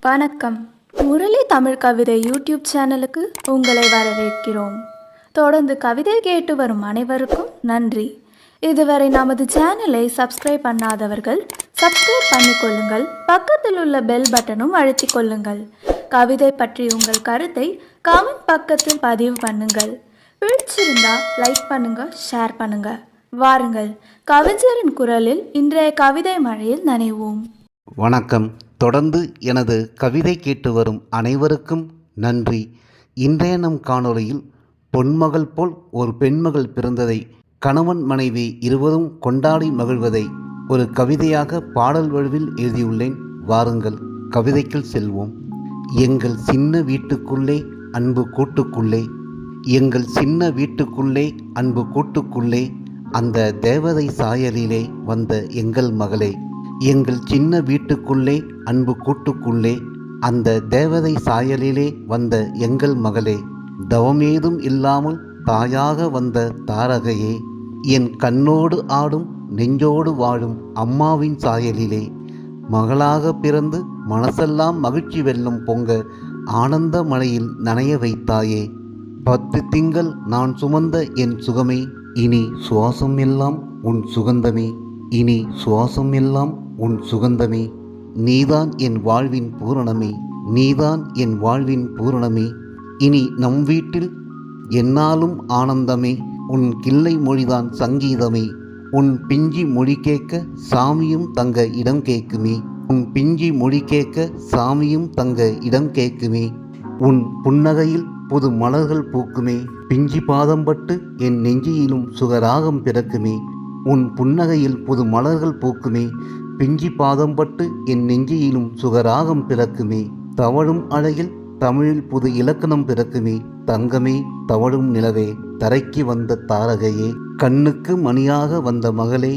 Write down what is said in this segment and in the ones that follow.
வணக்கம். முரளி தமிழ் கவிதை யூடியூப் சேனலுக்கு உங்களை வரவேற்கிறோம். தொடர்ந்து கவிதை கேட்டு வரும் அனைவருக்கும் நன்றி. இதுவரை நமது சேனலை சப்ஸ்கிரைப் பண்ணாதவர்கள் சப்ஸ்கிரைப் பண்ணிக்கொள்ளுங்கள். பக்கத்தில் உள்ள பெல் பட்டனும் அழுத்திக் கொள்ளுங்கள். கவிதை பற்றி உங்கள் கருத்தை கமெண்ட் பக்கத்தில் பதிவு பண்ணுங்கள். பிடிச்சிருந்தா லைக் பண்ணுங்க, ஷேர் பண்ணுங்க. வாருங்கள், கவிஞரின் குரலில் இன்றைய கவிதை மழையில் நனைவோம். வணக்கம். தொடர்ந்து எனது கவிதை கேட்டு வரும் அனைவருக்கும் நன்றி. இன்றைய நம் காணொளியில் பொன்மகள் போல் ஒரு பெண்மகள் பிறந்ததை கணவன் மனைவி இருவரும் கொண்டாடி மகிழ்வதை ஒரு கவிதையாக பாடல் வடிவில் எழுதியுள்ளேன். வாருங்கள், கவிதைக்குள் செல்வோம். எங்கள் சின்ன வீட்டுக்குள்ளே அன்பு கூட்டுக்குள்ளே, எங்கள் சின்ன வீட்டுக்குள்ளே அன்பு கூட்டுக்குள்ளே, அந்த தேவதை சாயலிலே வந்த எங்கள் மகளே. எங்கள் சின்ன வீட்டுக்குள்ளே அன்பு கூட்டுக்குள்ளே, அந்த தேவதை சாயலிலே வந்த எங்கள் மகளே. தவமேதும் இல்லாமல் தாயாக வந்த தாரகையே, என் கண்ணோடு ஆடும் நெஞ்சோடு வாழும் அம்மாவின் சாயலிலே மகளாக பிறந்து மனசெல்லாம் மகிழ்ச்சி வெள்ளம் பொங்க ஆனந்த மழையில் நனைய வைத்தாயே. 10 திங்கள் நான் சுமந்த என் சுகமே, இனி சுவாசம் எல்லாம் உன் சுகந்தமே, இனி சுவாசம் எல்லாம் உன் சுகந்தமே. நீதான் என் வாழ்வின் பூரணமே, நீதான் என் வாழ்வின் பூரணமே. இனி நம் வீட்டில் என்னாலும் ஆனந்தமே, உன் கிள்ளை மொழிதான் சங்கீதமே. உன் பிஞ்சி மொழி கேட்க சாமியும் தங்க இடம் கேட்குமே, உன் பிஞ்சி மொழி கேட்க சாமியும் தங்க இடம் கேட்குமே. உன் புன்னகையில் புது மலர்கள் பூக்குமே, பிஞ்சி பாதம் பட்டு என் நெஞ்சியிலும் சுகராகம் பிறக்குமே. உன் புன்னகையில் புது மலர்கள் பூக்குமே, பிஞ்சி பாதம் பட்டு என் நெஞ்சியிலும் சுகராகம் பிறக்குமே. தவழும் அழகில் தமிழில் புது இலக்கணம் பிறக்குமே. தங்கமே தவழும் நிலவே, தரைக்கு வந்த தாரகையே, கண்ணுக்கு மணியாக வந்த மகளே,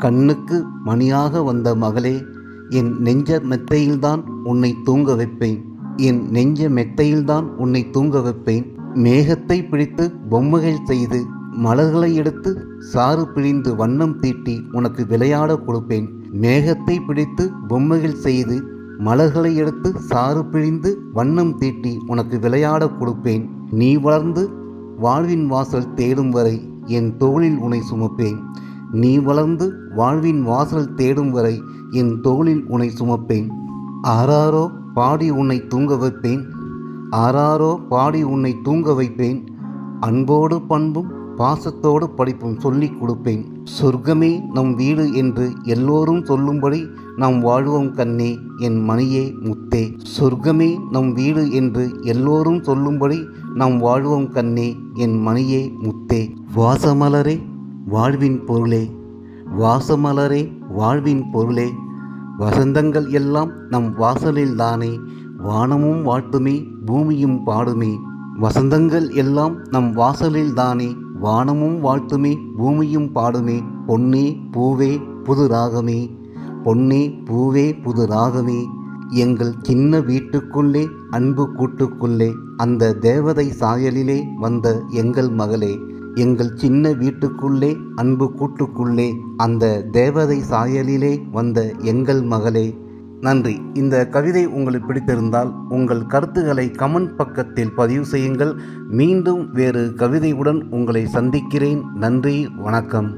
கண்ணுக்கு மணியாக வந்த மகளே. என் நெஞ்ச மெத்தையில்தான் உன்னை தூங்க வைப்பேன், என் நெஞ்ச மெத்தையில்தான் உன்னை தூங்க வைப்பேன். மேகத்தை பிடித்து பொம்மைகள் செய்து மலர்களை எடுத்து சாறு பிழிந்து வண்ணம் தீட்டி உனக்கு விளையாட கொடுப்பேன். மேகத்தை பிடித்து பொம்மைகள் செய்து மலர்களை எடுத்து சாறு பிழிந்து வண்ணம் தீட்டி உனக்கு விளையாட கொடுப்பேன். நீ வளர்ந்து வாழ்வின் வாசல் தேடும் வரை என் தோளில் உன்னை சுமப்பேன். நீ வளர்ந்து வாழ்வின் வாசல் தேடும் வரை என் தோளில் உன்னை சுமப்பேன். ஆராரோ பாடி உன்னை தூங்க வைப்பேன், ஆராரோ பாடி உன்னை தூங்க வைப்பேன். அன்போடு பண்பும் பாசத்தோடு படிப்பும் சொல்லிக் கொடுப்பேன். சொர்க்கமே நம் வீடு என்று எல்லோரும் சொல்லும்படி நாம் வாழ்வோம் கண்ணே, என் மணியே முத்தே. சொர்க்கமே நம் வீடு என்று எல்லோரும் சொல்லும்படி நாம் வாழ்வோம் கண்ணே, என் மணியே முத்தே. வாசமலரே வாழ்வின் பொருளே, வாசமலரே வாழ்வின் பொருளே. வசந்தங்கள் எல்லாம் நம் வாசலில் தானே, வானமும் வாழ்த்துமே பூமியும் பாடுமே. வசந்தங்கள் எல்லாம் நம் வாசலில் தானே, வானமும் வாழ்த்துமே பூமியும் பாடுமே. பொன்னே பூவே புது ராகமே, பொன்னே பூவே புது ராகமே. எங்கள் சின்ன வீட்டுக்குள்ளே அன்பு கூட்டுக்குள்ளே, அந்த தேவதை சாயலிலே வந்த எங்கள் மகளே. எங்கள் சின்ன வீட்டுக்குள்ளே அன்பு கூட்டுக்குள்ளே, அந்த தேவதை சாயலிலே வந்த எங்கள் மகளே. நன்றி. இந்த கவிதை உங்களுக்கு பிடித்திருந்தால் உங்கள் கருத்துக்களை கமெண்ட் பக்கத்தில் பதிவு செய்யுங்கள். மீண்டும் வேறு கவிதையுடன் உங்களை சந்திக்கிறேன். நன்றி, வணக்கம்.